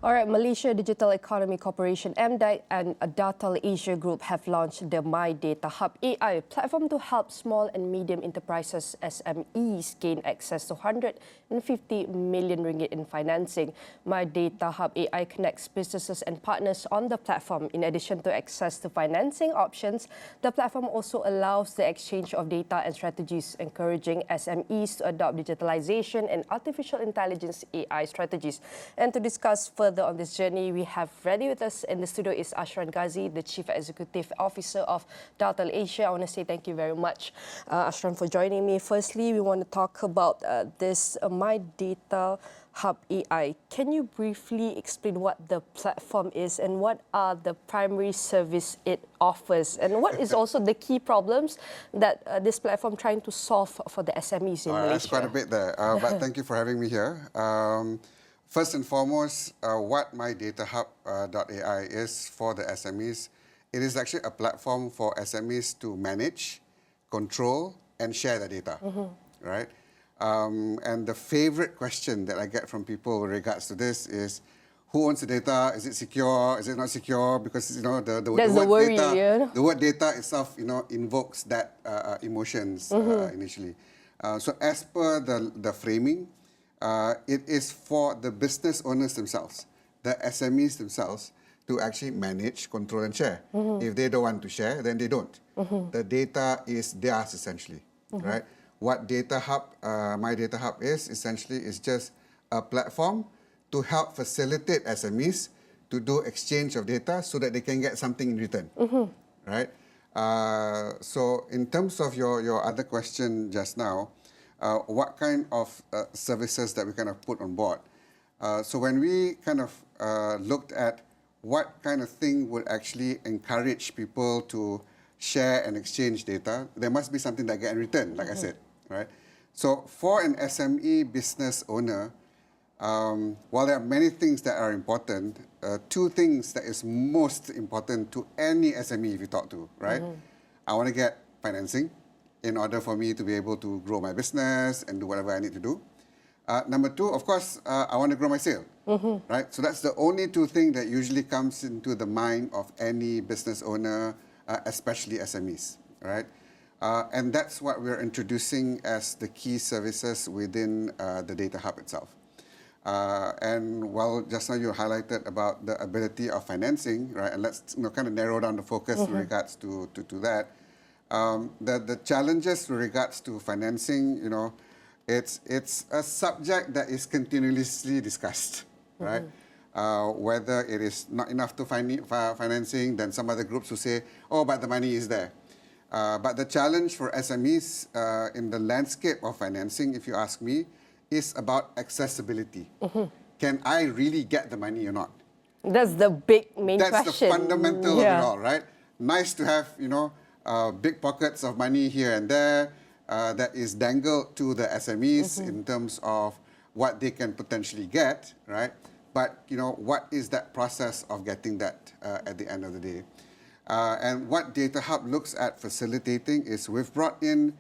All right, Malaysia Digital Economy Corporation, MDEC, and Dattel Asia Group have launched the MyDataHub.Ai platform to help small and medium enterprises (SMEs) gain access to 150 million ringgit in financing. MyDataHub.Ai connects businesses and partners on the platform. In addition to access to financing options, the platform also allows the exchange of data and strategies, encouraging SMEs to adopt digitalization and artificial intelligence (AI) strategies. And to discuss further on this journey, we have ready with us in the studio is Ashran Ghazi, the Chief Executive Officer of Dattel Asia. I want to say thank you very much, Ashran, for joining me. Firstly, we want to talk about this MyDataHub.Ai. Can you briefly explain what the platform is and what are the primary service it offers? And what is also the key problems that this platform trying to solve for the SMEs in Malaysia? That's quite a bit there, but thank you for having me here. First and foremost, what MyDataHub.Ai is for the SMEs, it is actually a platform for SMEs to manage, control, and share the data, right? And the favorite question that I get from people with regards to this is, who owns the data? Is it secure? Is it not secure? Because the word data itself, invokes that emotions initially. So as per the framing, it is for the business owners themselves, the SMEs themselves, to actually manage, control, and share. If they don't want to share, then they don't. The data is theirs, essentially, right? What MyDataHub is, essentially, is just a platform to help facilitate SMEs to do exchange of data so that they can get something in return, right? So in terms of your other question just now, what kind of services that we kind of put on board. So when we kind of looked at what kind of thing would actually encourage people to share and exchange data, there must be something that get in return, like I said, right? So for an SME business owner, while there are many things that are important, two things that is most important to any SME if you talk to, right? I want to get financing in order for me to be able to grow my business and do whatever I need to do. Number two, of course, I want to grow my sale, right? So that's the only two things that usually comes into the mind of any business owner, especially SMEs, right? And that's what we're introducing as the key services within the Data Hub itself. And while just now you highlighted about the ability of financing, right? And let's kind of narrow down the focus with regards to that. The challenges with regards to financing, it's a subject that is continuously discussed, right? Whether it is not enough to financing, then some other groups will say, oh, but the money is there. But the challenge for SMEs in the landscape of financing, if you ask me, is about accessibility. Can I really get the money or not? That's the main question. That's the fundamental of it all, right? Nice to have, big pockets of money here and there that is dangled to the SMEs in terms of what they can potentially get, right? But, what is that process of getting that at the end of the day? And what Data Hub looks at facilitating is we've brought in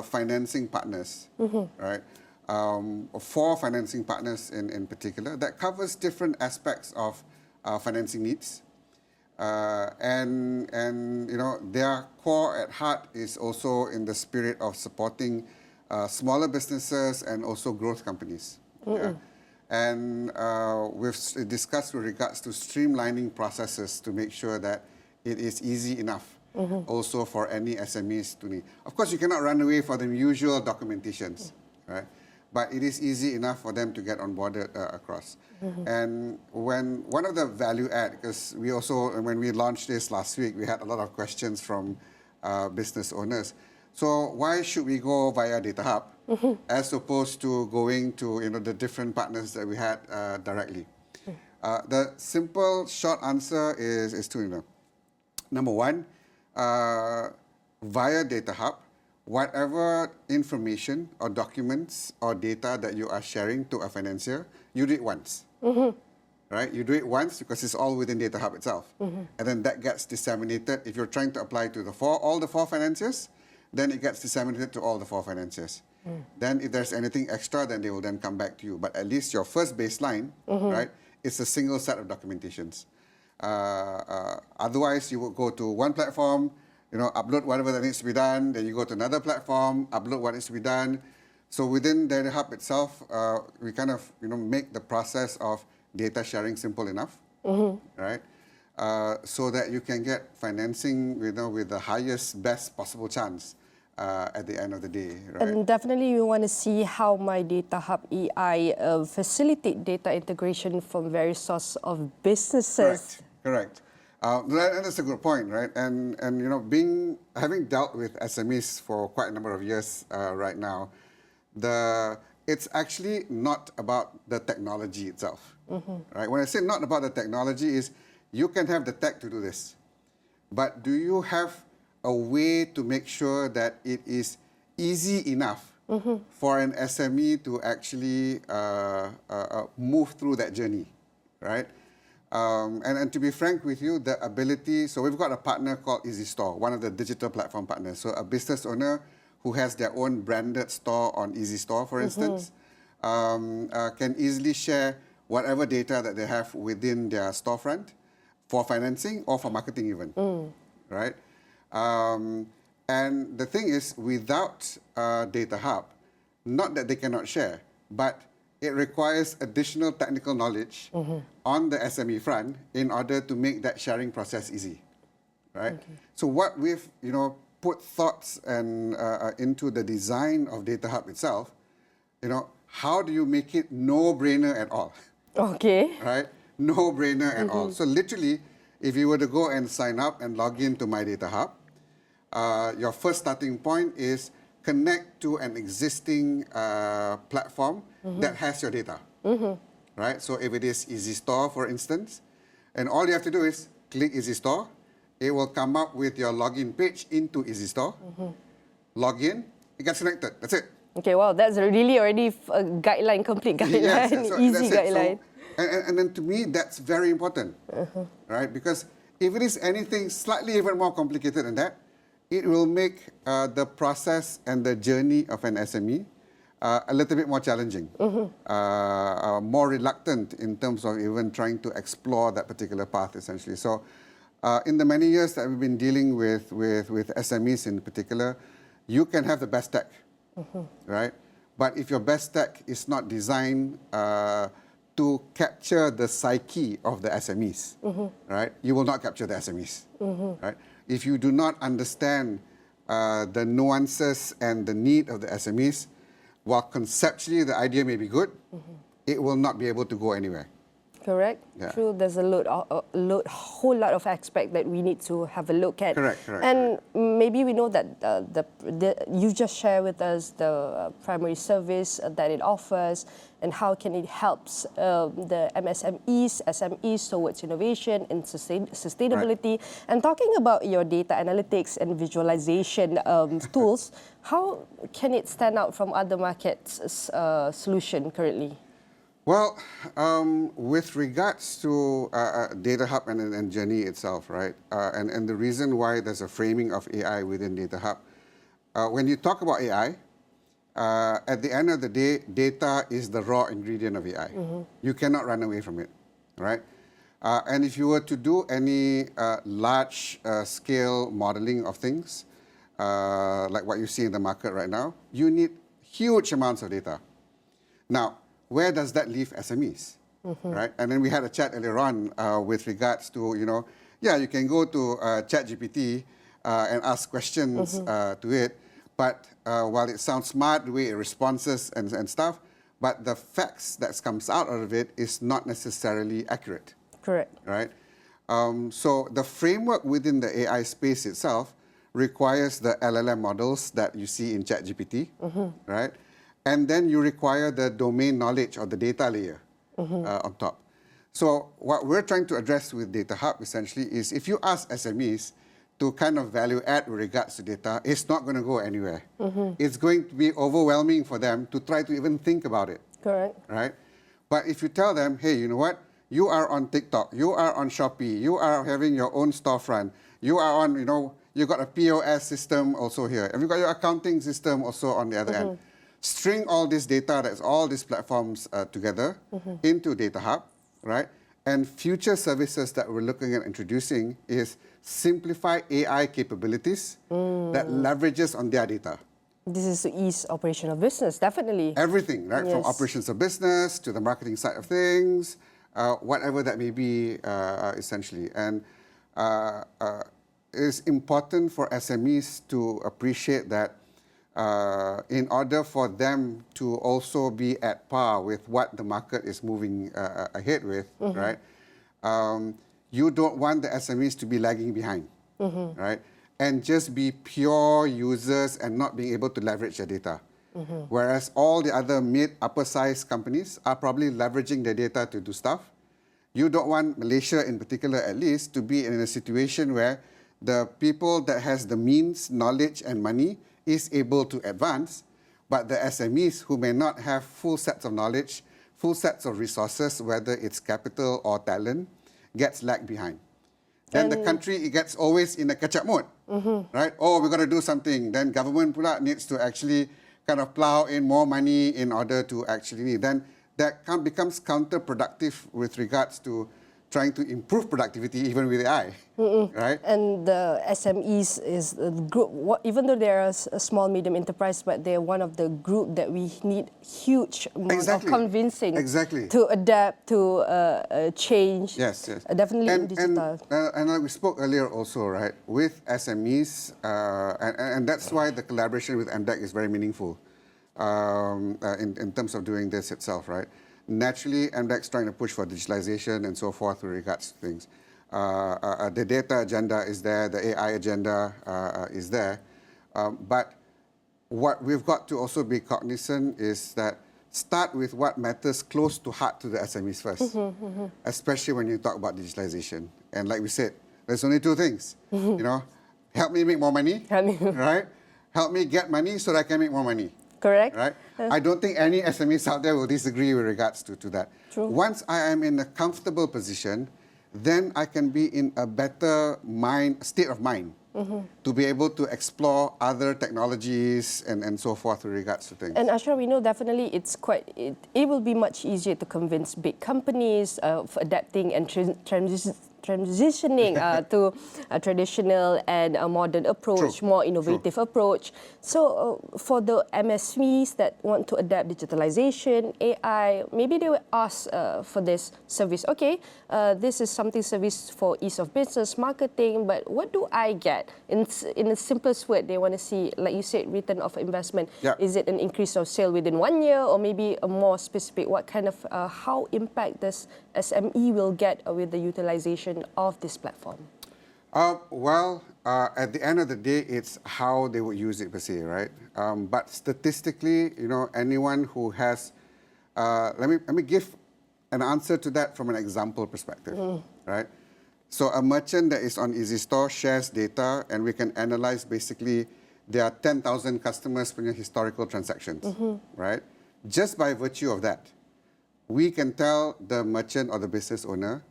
financing partners, right? 4 financing partners in particular that covers different aspects of financing needs. And their core at heart is also in the spirit of supporting smaller businesses and also growth companies. And we've discussed with regards to streamlining processes to make sure that it is easy enough also for any SMEs to need. Of course, you cannot run away from the usual documentations, right? But it is easy enough for them to get onboarded across. And when one of the value add, because we also, when we launched this last week, we had a lot of questions from business owners. So why should we go via Data Hub as opposed to going to the different partners that we had directly? The simple, short answer is two. Number one, via Data Hub, whatever information or documents or data that you are sharing to a financier, you do it once, right? You do it once because it's all within Data Hub itself. And then that gets disseminated. If you're trying to apply to all the 4 financiers, then it gets disseminated to all the 4 financiers. Then if there's anything extra, then they will then come back to you. But at least your first baseline, right, it's a single set of documentations. Otherwise, you would go to one platform, upload whatever that needs to be done, then you go to another platform, upload what needs to be done. So within DataHub itself, we kind of make the process of data sharing simple enough, right? So that you can get financing, with the highest, best possible chance at the end of the day, right? And definitely you want to see how MyDataHub.Ai facilitate data integration from various sorts of businesses. Correct. That's a good point, right? And having dealt with SMEs for quite a number of years right now, it's actually not about the technology itself, right? When I say not about the technology, is you can have the tech to do this, but do you have a way to make sure that it is easy enough for an SME to actually move through that journey, right? And to be frank with you, the ability, so we've got a partner called EasyStore, one of the digital platform partners. So a business owner who has their own branded store on EasyStore, for instance, can easily share whatever data that they have within their storefront for financing or for marketing even, right? And the thing is, without DataHub, not that they cannot share, but it requires additional technical knowledge on the SME front in order to make that sharing process easy, right? Okay. So what we've put thoughts and into the design of DataHub itself, how do you make it no-brainer at all? Okay. Right? No-brainer at all. So literally, if you were to go and sign up and log into MyDataHub, your first starting point is connect to an existing platform that has your data, right? So if it is EasyStore, for instance, and all you have to do is click EasyStore, it will come up with your login page into EasyStore, log in, it gets connected, that's it. Okay, wow, that's really already a guideline, complete guideline, yes, so easy guideline. So, and then to me, that's very important, right? Because if it is anything slightly even more complicated than that, it will make the process and the journey of an SME a little bit more challenging, more reluctant in terms of even trying to explore that particular path, essentially. So in the many years that we've been dealing with SMEs in particular, you can have the best tech, right? But if your best tech is not designed to capture the psyche of the SMEs, right, you will not capture the SMEs, right? If you do not understand the nuances and the need of the SMEs, while conceptually the idea may be good, it will not be able to go anywhere. Correct. Yeah. True. There's a whole lot of aspects that we need to have a look at. Correct. And maybe we know that you just share with us the primary service that it offers and how can it helps the MSMEs, SMEs towards innovation and sustainability. Right. And talking about your data analytics and visualization tools, how can it stand out from other markets' solution currently? Well, with regards to DataHub and Journey itself, right, and the reason why there's a framing of AI within DataHub, when you talk about AI, at the end of the day, data is the raw ingredient of AI. You cannot run away from it, right? And if you were to do any large-scale modeling of things, like what you see in the market right now, you need huge amounts of data. Now, where does that leave SMEs, right? And then we had a chat earlier on with regards to, you can go to ChatGPT and ask questions to it, but while it sounds smart, the way it responds and stuff, but the facts that comes out of it is not necessarily accurate. Correct. Right? So the framework within the AI space itself requires the LLM models that you see in ChatGPT, right? And then you require the domain knowledge or the data layer on top. So what we're trying to address with DataHub essentially is if you ask SMEs to kind of value add with regards to data, it's not going to go anywhere. It's going to be overwhelming for them to try to even think about it. Correct. Right? But if you tell them, hey, you know what? You are on TikTok, you are on Shopee, you are having your own storefront, you are on, you got a POS system also here, and you've got your accounting system also on the other end. String all this data, that's all these platforms together into DataHub, right? And future services that we're looking at introducing is simplified AI capabilities that leverages on their data. This is to ease operational business, definitely. Everything, right? From Yes. operations of business to the marketing side of things, whatever that may be, essentially. And it is important for SMEs to appreciate that in order for them to also be at par with what the market is moving ahead with, right? You don't want the SMEs to be lagging behind, right? And just be pure users and not being able to leverage their data. Whereas all the other upper size companies are probably leveraging their data to do stuff. You don't want Malaysia in particular, at least, to be in a situation where the people that has the means, knowledge and money is able to advance, but the SMEs who may not have full sets of knowledge, full sets of resources, whether it's capital or talent, gets lagged behind. Then the country, it gets always in a catch-up mode, right? Oh, we've got to do something. Then government pula needs to actually kind of plow in more money in order to actually need. Then that becomes counterproductive with regards to trying to improve productivity even with AI, right? And the SMEs is the group, even though they're a small, medium enterprise, but they're one of the group that we need huge amount of convincing to adapt to change. Yes, yes. Definitely in digital. And we spoke earlier also, right, with SMEs, and that's why the collaboration with MDEC is very meaningful in terms of doing this itself, right? Naturally, MDEC's trying to push for digitalization and so forth with regards to things. The data agenda is there, the AI agenda is there. But what we've got to also be cognizant is that start with what matters close to heart to the SMEs first, especially when you talk about digitalization. And like we said, there's only two things, you know, help me make more money, right? Help me get money so that I can make more money. Correct. Right? I don't think any SMEs out there will disagree with regards to that. True. Once I am in a comfortable position, then I can be in a better state of mind to be able to explore other technologies and so forth with regards to things. And Ashra, we know definitely it will be much easier to convince big companies of adapting and transitioning to a traditional and a modern approach, more innovative approach. So for the MSMEs that want to adapt digitalization, AI, maybe they will ask for this service. Okay, this is something service for ease of business, marketing, but what do I get? In the simplest word, they want to see, like you said, return of investment. Yeah. Is it an increase of sale within 1 year, or maybe a more specific, what kind of, how impact does SME will get with the utilization of this platform? At the end of the day, it's how they would use it per se, right? But statistically, you know, anyone who has, let me give an answer to that from an example perspective, right? So a merchant that is on EasyStore shares data, and we can analyze basically their 10,000 customers from your historical transactions, right? Just by virtue of that, we can tell the merchant or the business owner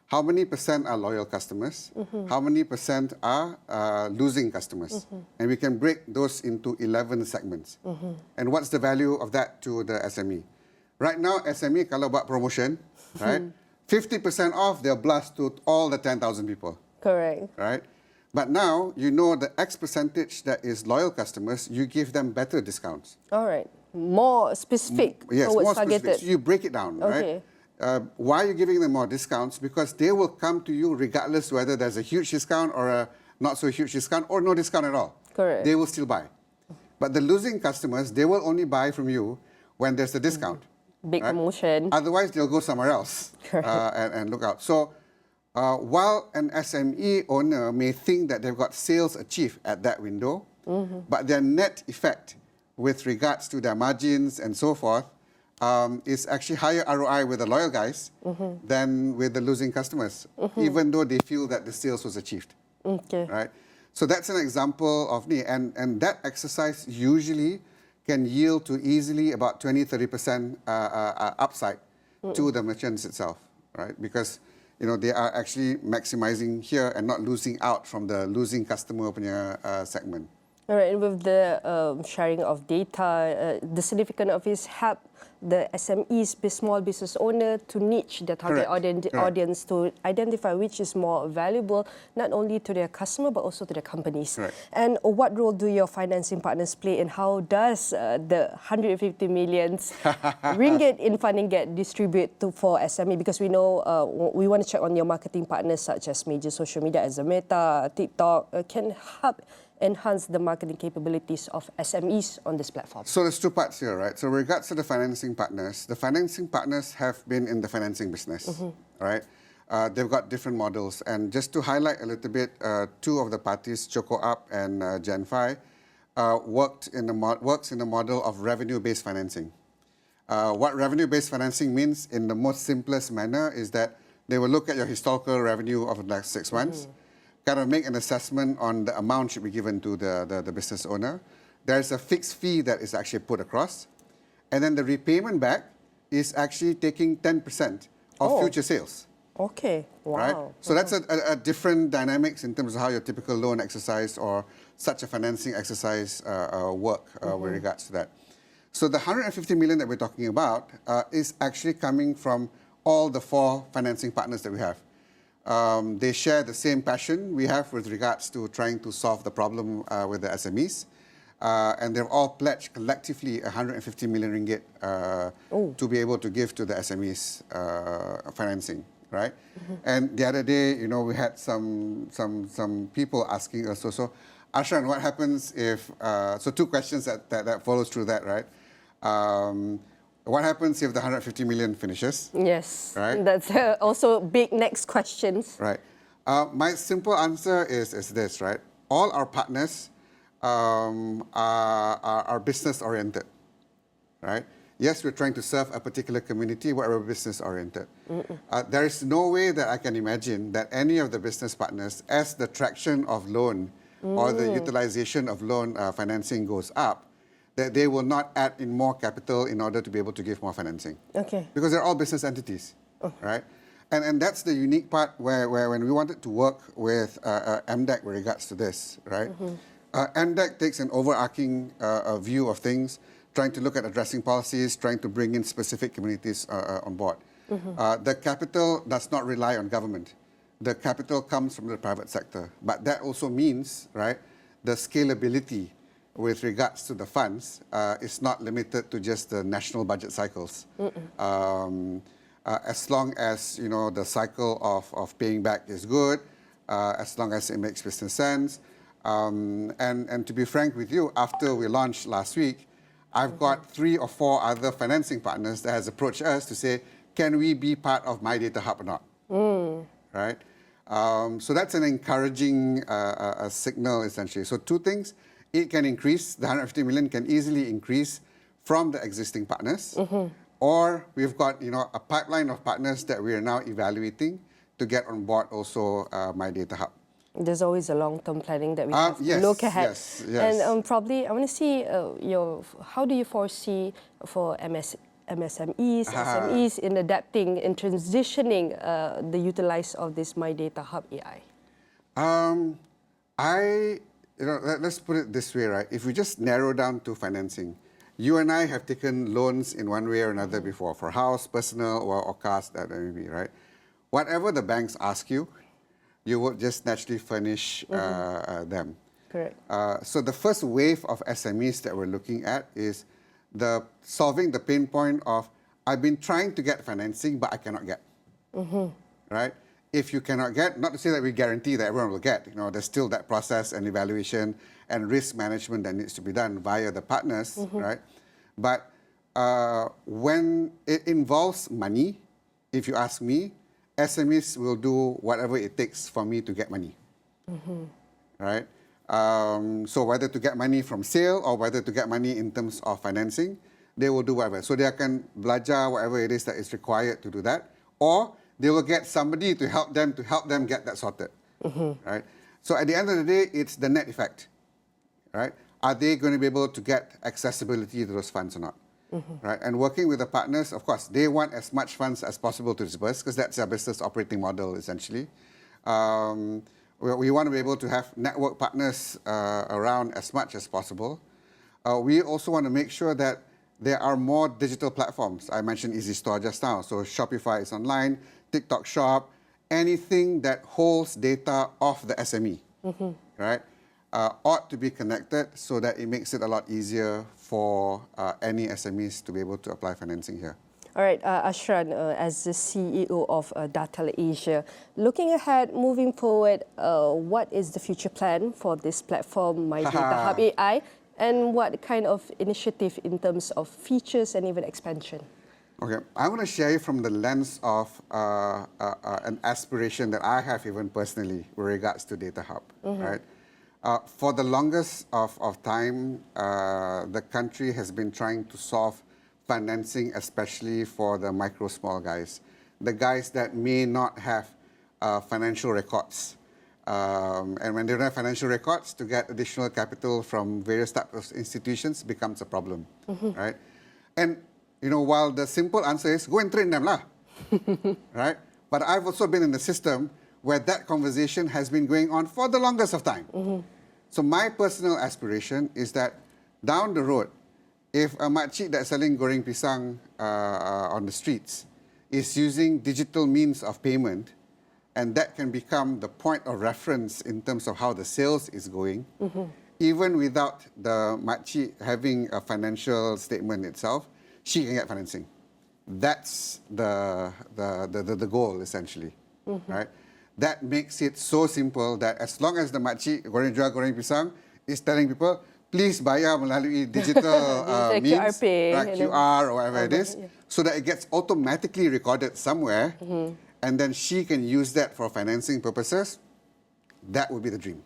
how many % are loyal customers, how many % are losing customers. And we can break those into 11 segments. And what's the value of that to the SME? Right now, SME, kalau buat promotion, right, 50% off, they'll blast to all the 10,000 people. Correct. Right? But now, you know the X percentage that is loyal customers, you give them better discounts. All right. More specific. Yes, more targeted. specific. So you break it down, right? Why are you giving them more discounts? Because they will come to you regardless whether there's a huge discount or a not so huge discount or no discount at all. Correct. They will still buy. But the losing customers, they will only buy from you when there's a discount. Big promotion. Otherwise, they'll go somewhere else and look out. So while an SME owner may think that they've got sales achieved at that window, but their net effect with regards to their margins and so forth is actually higher ROI with the loyal guys than with the losing customers, even though they feel that the sales was achieved. Okay. Right? So that's an example of me. And that exercise usually can yield to easily about 20-30% upside to the merchants itself, right? Because you know they are actually maximizing here and not losing out from the losing customer punya segment. All right, and with the sharing of data, the significance of this help the SMEs, small business owner, to niche the target audience to identify which is more valuable, not only to their customer, but also to the companies. Correct. And what role do your financing partners play, and how does the 150 million ringgit in funding get distributed for SME? Because we know we want to check on your marketing partners such as major social media as Meta, TikTok, can help enhance the marketing capabilities of SMEs on this platform. So there's two parts here, right? So with regards to the financing partners have been in the financing business, right? They've got different models. And just to highlight a little bit, two of the parties, Choco Up and Gen5, works in the model of revenue-based financing. What revenue-based financing means in the most simplest manner is that they will look at your historical revenue of the last 6 months, kind of make an assessment on the amount should be given to the business owner. There's a fixed fee that is actually put across. And then the repayment back is actually taking 10% of future sales. Okay, wow. Right? So that's a different dynamics in terms of how your typical loan exercise or such a financing exercise work with regards to that. So the 150 million that we're talking about is actually coming from all the 4 financing partners that we have. They share the same passion we have with regards to trying to solve the problem with the SMEs. And they've all pledged collectively 150 million ringgit to be able to give to the SMEs financing, right? And the other day, you know, we had some people asking us, so Ashran, what happens if, so 2 questions that follows through that, right? What happens if the 150 million finishes? Yes, right? That's also big next questions. Right. My simple answer is this, right? All our partners are business-oriented, right? Yes, we're trying to serve a particular community, but we're business-oriented. There is no way that I can imagine that any of the business partners, as the traction of loan or the utilization of loan financing goes up, that they will not add in more capital in order to be able to give more financing. Okay. Because they're all business entities, right? And that's the unique part where when we wanted to work with MDEC with regards to this, right? MDEC takes an overarching view of things, trying to look at addressing policies, trying to bring in specific communities on board. The capital does not rely on government. The capital comes from the private sector. But that also means, right, the scalability with regards to the funds is not limited to just the national budget cycles. As long as, you know, the cycle of paying back is good, as long as it makes business sense. And to be frank with you, after we launched last week, I've got 3 or 4 other financing partners that has approached us to say, can we be part of MyDataHub or not? Right? So that's an encouraging signal, essentially. So 2 things. It can increase, the 150 million can easily increase from the existing partners. Or we've got, you know, a pipeline of partners that we are now evaluating to get on board also MyDataHub. There's always a long-term planning that we have to look ahead. Yes. And probably I want to see how do you foresee for MSMEs, SMEs in adapting and transitioning the utilize of this MyDataHub.Ai? Let's put it this way, right? If we just narrow down to financing, you and I have taken loans in one way or another before, for house, personal, or cars, that may be, right? Whatever the banks ask you, you would just naturally furnish them. Correct. So the first wave of SMEs that we're looking at is solving the pain point of, I've been trying to get financing, but I cannot get. Right? If you cannot get, not to say that we guarantee that everyone will get, you know, there's still that process and evaluation and risk management that needs to be done via the partners, right? But when it involves money, if you ask me, SMEs will do whatever it takes for me to get money, right? So whether to get money from sale or whether to get money in terms of financing, they will do whatever. So they can belajar whatever it is that is required to do that, or they will get somebody to help them get that sorted, right? So at the end of the day, it's the net effect, right? Are they going to be able to get accessibility to those funds or not, right? And working with the partners, of course, they want as much funds as possible to disburse because that's their business operating model, essentially. We want to be able to have network partners around as much as possible. We also want to make sure that there are more digital platforms. I mentioned Easy Store just now. So Shopify is online, TikTok Shop, anything that holds data of the SME, right, ought to be connected so that it makes it a lot easier for any SMEs to be able to apply financing here. All right, Ashran, as the CEO of Dattel Asia, looking ahead, moving forward, what is the future plan for this platform, MyDataHub.Ai, and what kind of initiative in terms of features and even expansion? Okay, I want to share it from the lens of an aspiration that I have even personally with regards to DataHub, right? For the longest of time, the country has been trying to solve financing, especially for the micro small guys, the guys that may not have financial records. And when they don't have financial records, to get additional capital from various types of institutions becomes a problem, right? And you know, while the simple answer is go and train them lah, right? But I've also been in the system where that conversation has been going on for the longest of time. So my personal aspiration is that down the road, if a makcik that's selling goreng pisang on the streets is using digital means of payment, and that can become the point of reference in terms of how the sales is going, even without the makcik having a financial statement itself, she can get financing. That's the goal, essentially, right? That makes it so simple that as long as the makcik jual goreng pisang is telling people, please bayar melalui digital means, like QR or whatever it is, so that it gets automatically recorded somewhere, and then she can use that for financing purposes. That would be the dream.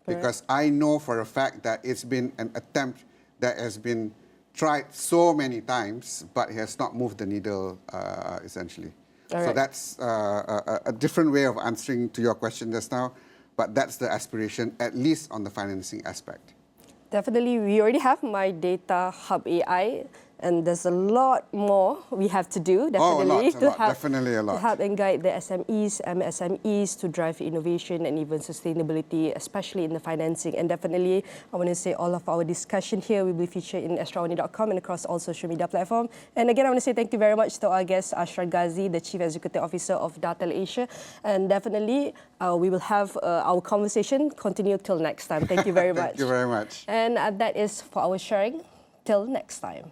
Because I know for a fact that it's been an attempt that has been tried so many times, but it has not moved the needle, essentially. So that's a different way of answering to your question just now, but that's the aspiration, at least on the financing aspect. Definitely, we already have MyDataHub.Ai, and there's a lot more we have to do, definitely, definitely a lot. To help and guide the SMEs, MSMEs to drive innovation and even sustainability, especially in the financing. And definitely, I want to say all of our discussion here will be featured in AstroAwani.com and across all social media platforms. And again, I want to say thank you very much to our guest, Ashran Ghazi, the Chief Executive Officer of Dattel Asia. And definitely, we will have our conversation continue till next time. Thank you very much. Thank you very much. And that is for our sharing. Till next time.